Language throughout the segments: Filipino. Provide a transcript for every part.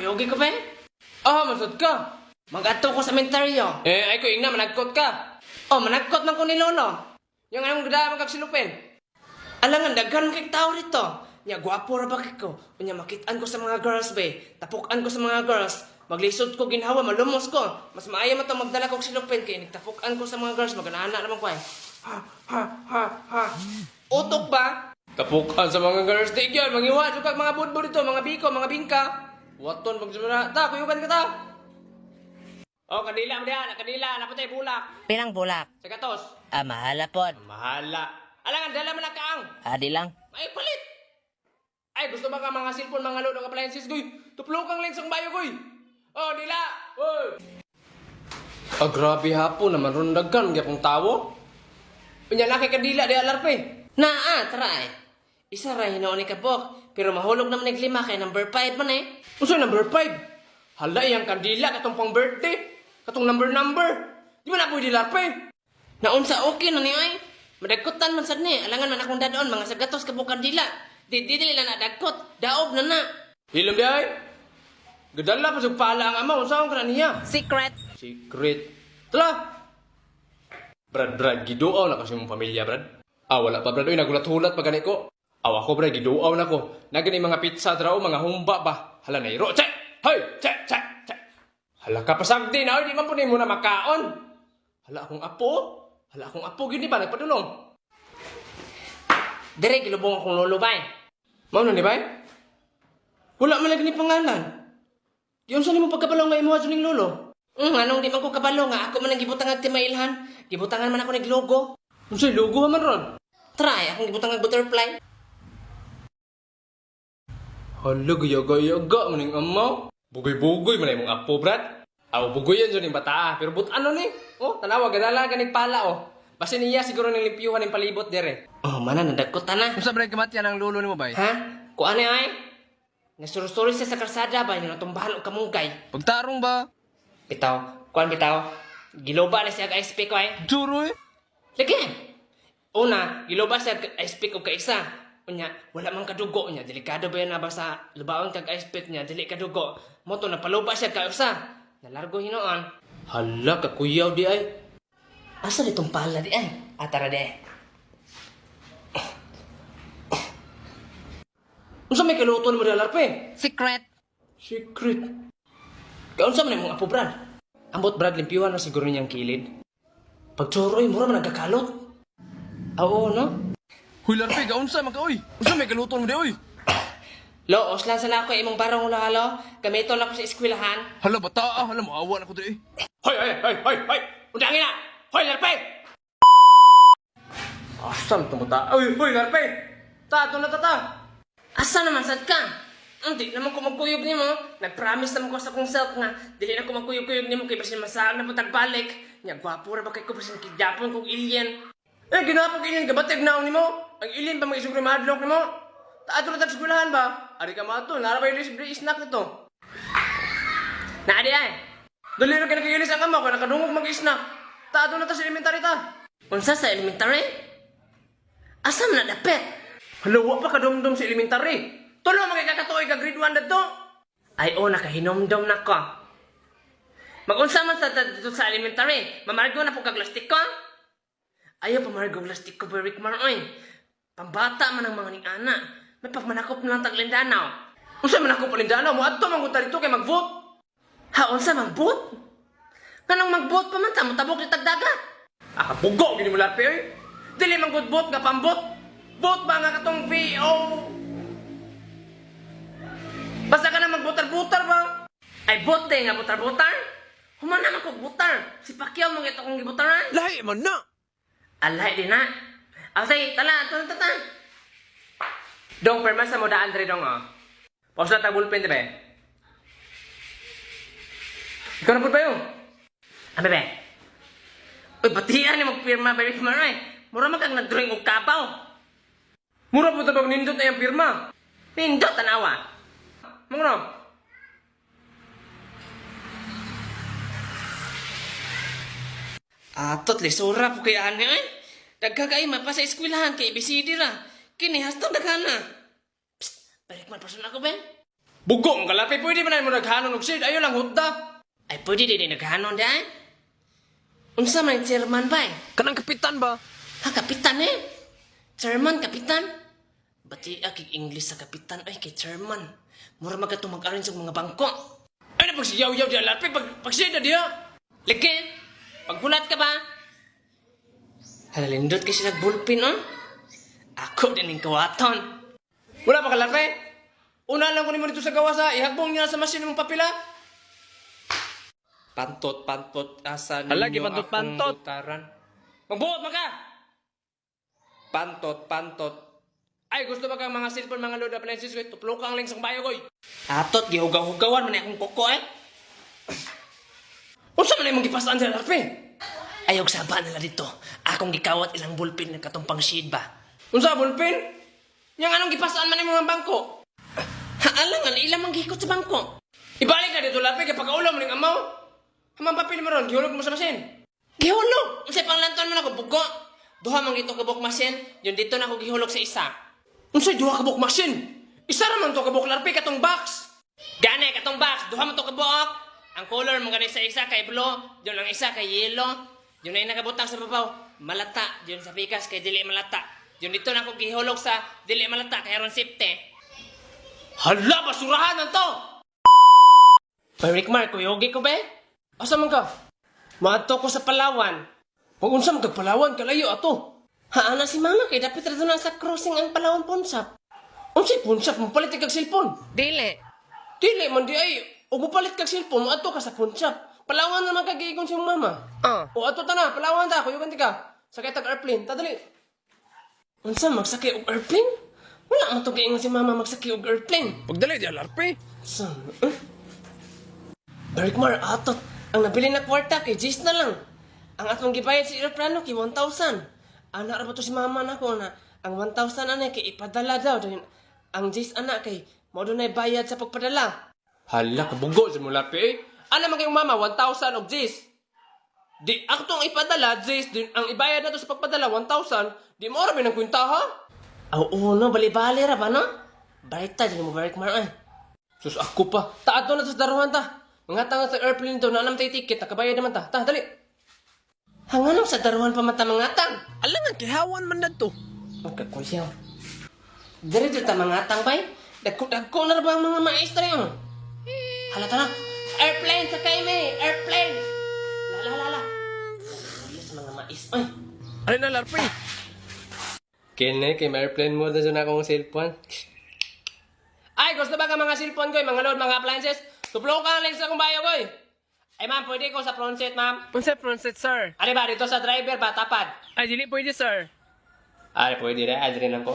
lugi ko, Ben. Oh, masod ka. Mag-ato ko sa mentaryo. Ay ko, ingna, managkot ka. Oh, managkot man ko ni Lolo. Yung anong gada magkagsilupin. Alangan, daghan kay tao rito. Nya, gwapo ra ba ko? Nya, makitaan ko sa mga girls, be. Tapukan ko sa mga girls. Maglisod ko, ginhawa, malumos ko. Mas maaya mo ito magdala ko silupin. Kaya nagtapukan ko sa mga girls. Maganaana naman ko eh. Ha. Utok ba? Tapukan sa mga girls. Di yun, mangiwa. Sukag mga budbud ito, mga biko, mga bingka. Waton, pagsimula. Ta, kuyugan ka ta. Oh, kadila mo diyan, kadila, napatay bulak. Pinang bulak. Sa gatos. Mahala pod. Mahala. Alangan, dala mo na kaang. Di lang. Ay, palit. Ay, gusto ba ka mga cellphone, mga load ng appliances, goy? Tuplong kang lens ang bayo, goy. Oh, dila. Oy. Ah, grabe hapon naman, rundagan, gyapong tawo. Unya, laki kadila, di alarpe. Try. Isa ra hinoon ni kabok, pero mahulog naman ni lima kay number 5 man eh. Uso number 5? Hala, iyang kandila, katong pang birthday. Katong number. Di ba na pwede larpe? Naunsa okay na ni ay. Madagkotan man sad ni. Alangan man akong dadon mga sagatos kabukan dila. Di nila na dagkot. Daob na. Hilom di ay. Gadala pa sa pala ang ama. Unsaon ka na niya? Secret. Tala. Brad, giduaw na kasi mong pamilya, Brad. Wala pa, Brad. Uy, nagulat-hulat pa gani ko. Ako, Brad, giduaw na ko. Nagani mga pizza draw, mga humba ba. Hala na iro. Check! Hey! Check! Hala ka pasagdi na. Di man po mo na makaon. Hala akong apo. Gini ba? Nagpadulong. Dire, kilubong akong lolo ba eh. Mao na ni ba eh? Wala man lagi ni pangalan. Yung saan mo pagkabalo nga imuha sa ning lolo? Anong di man ko kabalo nga. Ako man ang gibutangan ti Mailhan. Gibutangan man ako naglogo. Ano sa'y logo man ron? Try, akong gibutangan butterfly. Hala, gaya-gaya-ga man yung amaw. Bugoy-bugoy man yung apo, Brad. Bugoy yan dyan yung bata. Pero ano ni? Tanawa, gadala ganig pala, Basta niya siguro ng limpiyuhan ng palibot, dere. Mana, nadagkot na. Kung sa break kamatyan ang lolo ni mo ba? Ha? Kung ano ay? Nasurusuri siya sa karsada ba? Yung natumbahan o kamungkay. Pagtarong ba? Bitaw. Giloba na siya ka-SP ko ay. Juro eh. Lagi. Una, giloba siya ka-SP ko ka-isa. Unya, wala mang kadugo niya. Delikado ba yan na ba sa lubaon kag-SP niya? Dili kadugo. Moto, napaluba siya ka-usa. Nalargo hinoon. Hala, kakuyaw di ay. Asa ditong pala di ay? Tara di ay. Unsa may kaluto mo di alarpe? Secret. Kaunsa man yung mga apo, Brad? Ambot, Brad, limpiyuhan na siguro niyang kilid. Pagtsoroy, mura man nagkakalot. Oo, no? Huy larpe, gaunsa man ka oy. Unsa may kaluton mo di oy? Lo, oslan sana ako imong barong ulo, halo. Gamiton ako sa eskwelahan. Hala bata, hala maawa na ko di eh. Hoy! Undangin na! Hoy, larpe! Asam tumuta? Hoy, larpe! Tato na tata! Asa naman sad ka? Hindi naman ko magkuyog ni mo. Nag-promise naman ko sa kong self nga. Dili na ko magkuyog-kuyog ni mo kay basin masarap na po tagbalik. Nya, gwapo ra ba kay ko basin kidapon kong alien? Ginapong alien ka ba? Tignaw ni mo? Ang alien ba mga isugri madlock ni mo? Tato na tagskwelahan ba? Ari ka mato, narabay libre snack nito. Naadi ay! Dali na kinakikilis ang ama ko, nakadungog mag-snack. Tato na ta sa elementary ta. Unsa sa elementary? Asam na dapet? Halawa pa kadumdum sa elementary. Tulo magkakatuoy ka grade 1 dito. Ay nakahinomdom na ko. Mag-unsa man dito sa elementary? Mamargo na po kaglastik ko? Ayaw pamargo plastik ko, Beric Maroy. Pambata man ang mga ning-ana. May pagmanakop na lang taglindanaw. Unsa manakop lindanaw? Muadto manggunta dito kay mag-vote. Unsa mag-vote? Kanang mag-vote pa man ta, mutabok ni tagdagat. Bugo, gini mo larpe, oy. Dili man good vote, kapambot. Vote ba nga katong VO? Basta ka na mag-butar-butar ba? Ay, vote nga butar-butar? Human naman ko butar. Si Pacquiao mong ito kong gibutaran. Lahi man na. Alay din na. Say, tala. Dong, perma sa mo daan dre dong, Pausa na tag-bullpen, diba? Ikaw na po ba yun? Bebe? Uy, batihan ni magpirma, Beric Maroy. Mura mag kang nag-drawing og kapaw. Mura po tabag nindot na yung pirma. Nindot, tanawa. Mga Atot, lisura po kaya ani, eh. Dagkakaima pa sa eskwelahan kay ABCD ra. Kini hastang daghana. Psst, balik man person ako, Ben. Bugong kalapay, pwede man na mo naghanon og shade. Ayo lang hutda. Ay, pwede din naghanon dahil. Unsa man yung chairman ba eh? Kanang kapitan ba? Ha, kapitan eh? Chairman, kapitan? Bati akig English sa kapitan. Ay, kay chairman. Mura magato mag-arin sa mga bangko. Ay, na pag siyaw-yaw diya, larpe, pag sida diya. Lagi, paghulat ka ba? Halalindot kasi nagbulpin, oh. Ako din yung kawaton. Wala pa ka, larpe? Una lang ko ni mo dito sa gawas, ha? Ihagbong niya sa masin ng papila. Pantot, asa ninyo Halagi, pantot. akong butaran. Magbuot mo ka! Pantot. Ay, gusto ba kang mga cellphone, mga load appliances, koy? Tuplo kang links ang bayo, koy. Atot, gihugaw-hugawan, man akong koko, eh. Unsa man imong gipasaan sa larpe? Ayog saba nila dito. Akong gikawat ilang bulpin na katong pang shade ba. Unsa bulpin? Yang anong gipasaan man imong bangko? Haalangan, ilang mang gihikot sa bangko. Ibalik na dito larpe, kay pagkaulam mo ning amaw. Hamang papel mo ron, gihulog mo sa masin. Gihulog? Unsay panglanton man ako, bugo? Duha mang dito kabuk masin, yun dito na ako gihulog sa isa. Unsay duha kabuk masin? Isa raman to kabuk larpe katong box. Gani katong box, duha man to kabuk. Ang color mo ganay sa isa kay blue, yun ang isa kay yellow. Yun ay nakabutang sa babaw, malata. Yun sa pikas kay dili malata. Yun dito na ako gihulog sa dili malata kay aron safety. Hala, basurahan na to! Rick Mark, kuyogi ko ba? Asa man ka? Maadto ko sa Palawan. Kung unsa man kag Palawan, kalayo ato. Haana si mama kay dapat ra na sa crossing ang Palawan Ponsap. Unsay Ponsap mo palit kag cellphone? Dili. Dili man di ay, ug palit kag cellphone mo ato ka sa Ponsap. Palawan naman kagigon si mama. O ato ta na, Palawan ta, kuyogan ti ka. Sakay tag airplane, ta dali. Unsa magsakay og airplane? Wala man to giingon si mama magsakay og airplane. Pagdali diya, larpe. Saan? Bergmar, atot. Ang nabili na kwarta kay Jace na lang. Ang atong gibayad sa aeroplano kay 1,000. Anak ra ba to si mama na ko na ang 1,000 ana kay ipadala daw. Dahil ang Jace anak kay mo doon ay bayad sa pagpadala. Hala, kabugo sa mula pe. Ano man kayong mama, 1,000 og Jace. Di ako tong ipadala, Jace, din ang ibayad na to sa pagpadala 1,000. Di mo ra ba ng kwenta ha? Oo, no, bali-bali ra ba no? Baita din mo Bergmar ay. Sus ako pa. Taad na sa daruhan ta. Mga tanga sa airplane daw na alam tayo ticket, nakabayad naman ta. Ta, dali. Hanganong sa daruhan pa mata mga tang. Alangan, kihawan man na to. Magkakulyaw. Dito ta mga tang bay. Dagko na ba ang mga maestra yun? Halata na. Airplane sa kayo may. Airplane. La. Ayos mga mais. Ay. Ano na, larpe? Kene, kay may airplane mo na dyan akong cellphone. Ay, gusto ba ka mga cellphone ko, mga load, mga appliances? Tuplo ka lang sa kong bayo ko. Ay ma'am, pwede ko sa front seat, ma'am. Unsa front seat, sir? Ano ba, dito sa driver ba, tapad? Ay, dili pwede, sir. Ay, pwede rin, rin ako.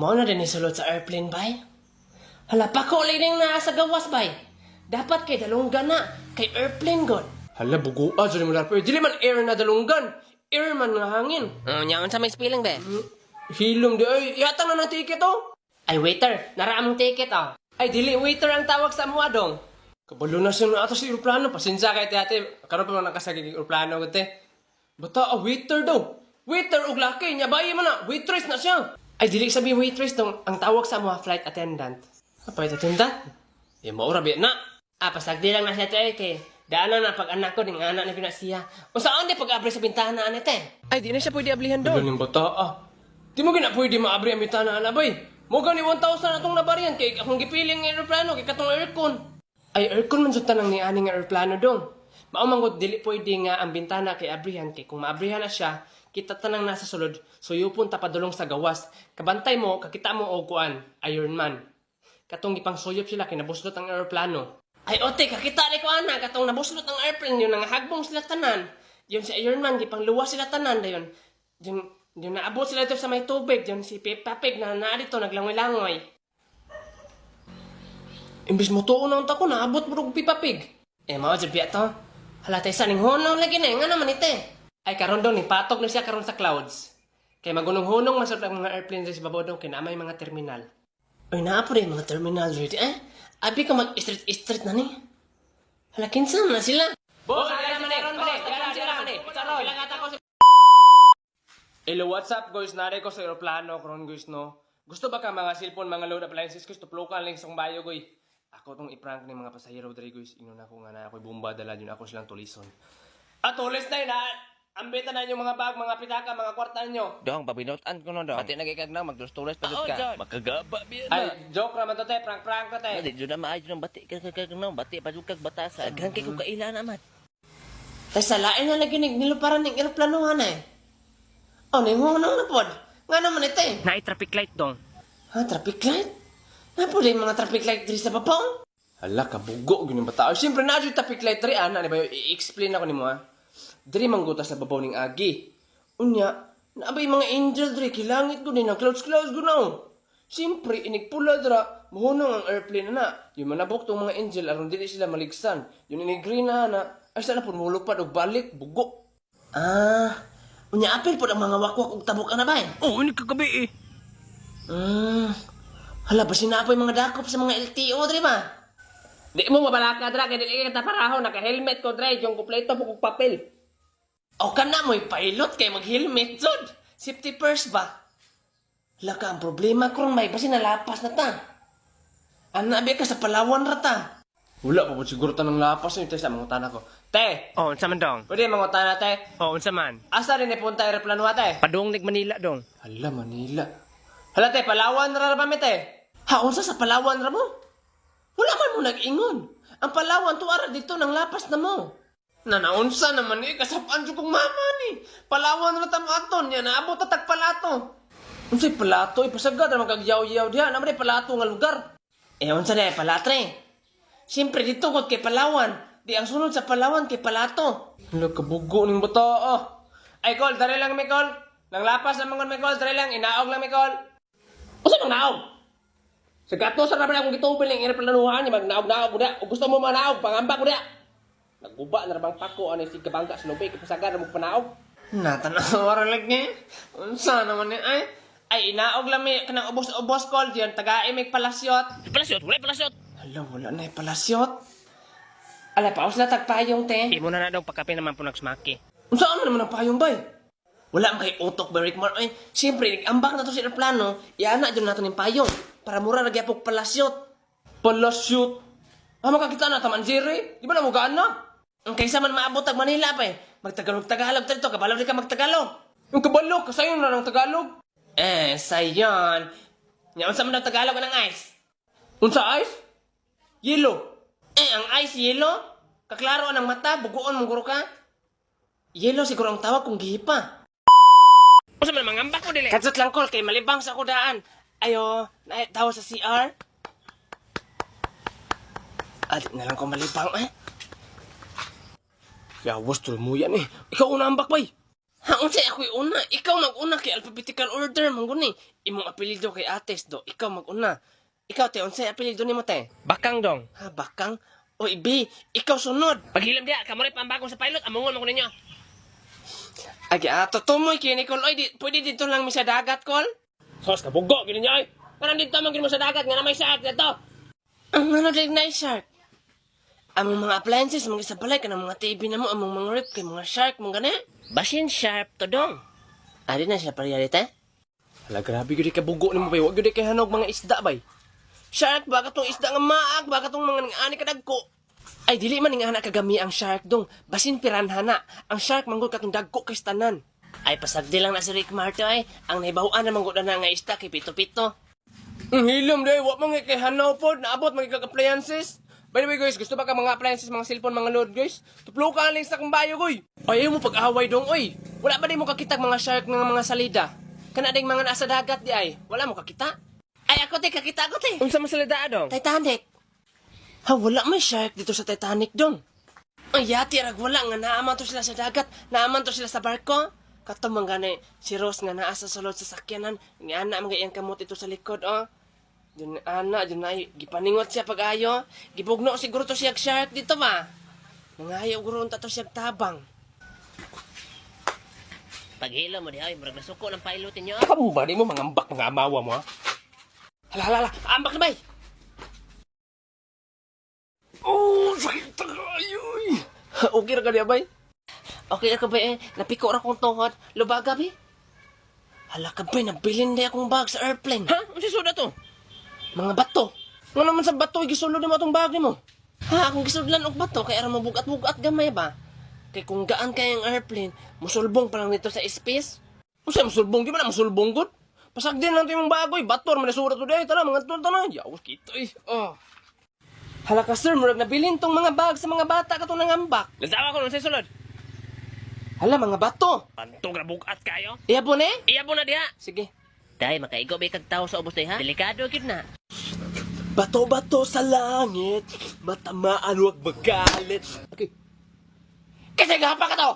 Mao na din isulot sa airplane, bay. Hala, pakulay rin na sa gawas, bay. Dapat kay dalunggan na, kay airplane god. Hala, buguan, sorry mo lang, dili man air na dalunggan. Air man nga hangin. Nyaman sa may spelling, be? Hilom di, ay, yatang na ng ticket, oh. Ay, waiter, naraamong ticket, oh. Ay, dili, waiter ang tawag sa amuha, dong. Kabalo na siya na ato sa aeroplano. Pasensya kay ate. Karoon pa lang nakasagig aeroplano, ate. Bata, waiter daw. Waiter og laki, niya bayi man na. Waitress na siya. Ay, dili sabi waitress dong. Ang tawag sa amuha, flight attendant. Flight attendant? Eh, maura biya na. Pasagdi lang na siya, te, kay daanan na pag anak ko, ding anak na gina siya. O saan di pag-abri sa bintana, ate? Ay, di na siya pwede ablihan Ano doon. yung bata, Di mo gina pwede maabri ang bintana, bay. Mo gani 1,000 atong nabarian kay akong gipiling ng aeroplano kay katong aircon. Ay aircon man jud tanang ni ani nga aeroplano dong. Mao man gud dili pwede nga ang bintana kay abrihan kay kung maabrihan na siya, kita tanang nasa sulod, suyupon ta padulong sa gawas. Kabantay mo, kakita mo og kuan, Iron Man. Katong gipang suyop sila kay nabuslot ang aeroplano. Ay ote, kakita ni ko ana katong nabuslot ang airplane yun nangahagbong sila tanan. Yun si Iron Man gipang luwas sila tanan dayon. Yung naabot sila dito sa may tubig, yung si Peppa Pig na dito naglangoy-langoy. Imbis mo tuon na unta ko, naabot mo rin Peppa Pig. Mao dyan biya to. Halatay sa ning hunong lagi na, nga naman ite. Ay karon daw, patog na siya karon sa clouds. Kay magunong-hunong masarap ang mga airplanes sa babaw daw, kay naamay mga terminal. Ay naapo rin mga terminal ready, abi ka mag-street na ni. Halakinsan na sila. Boss, kaya naman Hello, what's up guys? Nari ko sa aeroplano, karon guys no. Gusto ba ka mga cellphone, mga load appliances, gusto plukan lang sa bayo, goy. Ako tong i-prank ni mga pasahero, dre, guys. Ingon ako nga na ako'y bomba, dala yun ako silang tulison. At tulis na yun, ha? Ambita na yung mga bag, mga pitaka, mga kwarta nyo. Dong, pabinutan ko no dong. Pati nagikag na, magtustulis pa Oo, ka. John. Makagaba biyan Ay, joke naman to, te. Prank to, te. Dili jud na maayo ng bati kag no, bati pa jud kag batasan. Daghang kay ko kaila naman. Ay, sa lain na lagi niluparan ng aeroplanuhan, eh. Oh, nihong nang napod. Nga naman ito, eh. Naay traffic light dong. Ha, traffic light? Napod yung mga traffic light diri sa babaw? Hala, kabugo, ganyan ba tao? Siyempre, na yung traffic light diri, ano ba yung i-explain ako ni mo, ha? Diri mangguta sa babaw ning agi. Unya, naabay mga angel diri, kilangit ko din, clouds ko na. Siyempre, inigpula dira, mahunong ang airplane na. Yung manabok tong mga angel, aron dili sila maligsan. Yung inigreen na, ay sana po mulupad o balik, bugo. Ah, unya apil po ang mga wakwak ug tabok na ba eh? Oo, ini kagabi eh. Hala, ba sinapoy mga dakop sa mga LTO, diri ba? Di mo mabalaka, dra, kaya di kita paraho, naka-helmet ko, dra, yung kupleto po kong papel. O ka na mo'y pilot kay mag-helmet, Zod. Safety first ba? Hala ka, ang problema ko may basi nalapas na ta. Anabi ka sa Palawan rata. Wala pa po siguro tanong lapas yun, te, sa mga tana ko. Te, Oh, unsa man dong? pwede mga tana, te. Oh, unsa man? Asa rin ipunta aeroplano, te? Padung nig Manila dong. Hala, Manila. Hala, te, Palawan ra ba, te? Ha, unsa sa Palawan ra mo? Wala man mo nag-ingon. Ang Palawan, tuara dito ng lapas na mo. Nanaunsa naman eh, kasapaan siya kong mama ni. Palawan na tamaton, yan, naabot tatag palato. Unsay palato, ipasagad na magagyaw-yaw diyan, naman palato nga lugar. Unsa na palatre? Siyempre, dito ko kay Palawan. Di ang sunod sa Palawan kay Palato. Hala, kabugo ng bata, oh. Ay, Col, dari lang, Mikol. Nang lapas na mga Mikol, dari lang, inaog lang, Mikol. O saan ang naog? Sa gato, sa naman akong gitubil ng inaplanuhan, magnaog-naog ko na. O gusto mo manaog, pangambak ko na. Nagguba na rabang pako, ano si kabangga sa lubay, kipasagar na magpanaog. Natanaw, ralag niya. Unsa naman niya, ay, inaog lang may, kanang ubos-ubos, Col, diyan, taga-ay may palasyot. Palasyot, wala palasyot. Hala, wala na palasyot. Ala, paus na tagpayong, te. Imo na dong pagkape naman po nagsmaki. Saan naman ang payong, bay? Wala may utok, ba, Rick Mar? Ay, siyempre, nag-ambak na to sa aeroplano, iana dyan natin yung payong, para mura nagyapog palasyot. Palasyot? Ah, makakita na, taman, Jerry. Di ba na mo gaan na? Ang kaysa man maabot ang Manila, pa eh. Magtagalog-tagalog dito, kabalaw di ka magtagalog. Yung kabalog, kasayon na ng Tagalog. Sayon. Unsa man ang Tagalog ng ice? Unsa ice? Yellow. Ang ice yellow? Kaklaro ang mata, buguon mong guro ka? Yellow siguro ang tawag kung gihipa. Unsa man mangambak ko dili? Katsot lang, Col, kay malibang sa kudaan. Ayo, tawa sa CR. Adik na lang ko malibang, eh. Yawas, tuloy mo yan, eh. Ikaw una ambak, bay. Ha, unsay ako'y una. Ikaw mag-una kay alphabetical order, mangguni. Imong apelido kay Ates, do. Ikaw mag-una. Ikaw, te, unsay apelido ni mo, te? Bakang dong. Ha, bakang? Oy, B, ikaw sunod. Paghilam dia, kamoy pambagong sa pilot, amungon mo ko ninyo. Ay, tutumoy kay Nicole. Oy, pwede dito lang mi sa dagat, Col? Sos ka bugo gini niya ay. Kanang dito man mo sa dagat nga na may shark dito. Ang ano din na shark? Among mga appliances, mga isa balay ka ng mga TV na mo, among mga rip kay mga shark, mga gani. Basin sharp to dong. Adi na siya pariyalite? Hala, grabe yun ka bugo ni mo, bay. Huwag yun kay hanog mga isda, bay. Shark, baka tong isda nga maag, baka tong mga ani kadagko. Ay, dili man nga anak kagami ang shark dong. Basin piranhana. Ang shark manggol katong dagko kay tanan. Ay, pasagdi lang na si Rick Marto ay. Ang naibawaan na manggol na nga isda kay pito-pito. Ang hilom, day. Huwag mga kay hanaw po. Naabot mga appliances. By the way, guys, gusto ba ka mga appliances, mga cellphone, mga load, guys? Tuplo ka lang sa kong bayo, goy. Ay, ayaw mo pag-away dong, oy. Wala ba din mo kakitag mga shark ng mga salida? Kana ding mga nasa dagat di ay. Wala mo kakita? Ay, ako te, kakita ko te. Unsa man salida dong? Titanic. Ha, wala may shark dito sa Titanic dong. Ay, yati rag wala nga naaman to sila sa dagat. Naaman to sila sa barko. Kato man gani, si Rose nga naa sa sulod sa sakyanan. Nga ana mga iyang kamot ito sa likod, oh. Dun ana, dun ay, gipaningot siya pag-ayo. Gibugno siguro to siya shark dito ba? Nangayo guro unta to siya tabang. Paghilo mo di ay, murag nasuko ng pilot niyo. Kamu ba di mo mangambak mga amawa mo, ha? Hala, ambak na bay! Oh, sakit tagayoy! Okay ra ka di, bay? Okay ra ka ba eh? Napiko ra kong tuhod. Lubaga, bay? Hala ka ba, nabilin di akong bag sa airplane. Ha? Ano si Suda to? Mga bato. Nga naman sa bato, gisulod mo itong bagay mo. Ha, akong gisudlan og bato, kaya ara mabugat-bugat gamay ba? Kay kung gaan kaya ang airplane, musulbong pa lang nito sa space. Kung sa'yo musulbong, di ba na musulbong good? Pasag din lang ito yung bagoy, bator, manasura to di, tara, mga tulta na. Yawas kita eh. Oh. Hala ka sir, murag nabilin tong mga bag sa mga bata ka itong nangambak. Nagtawa ko nun sa sulod. Hala, mga bato. Pantong na bugat kayo. Iya po ne? Iya mo na diha. Sige. Dahil makaigo ba kag tao sa ubos day ha? Delikado gid na. Bato-bato sa langit, matamaan huwag magalit. Okay. Kasi gapa ka to!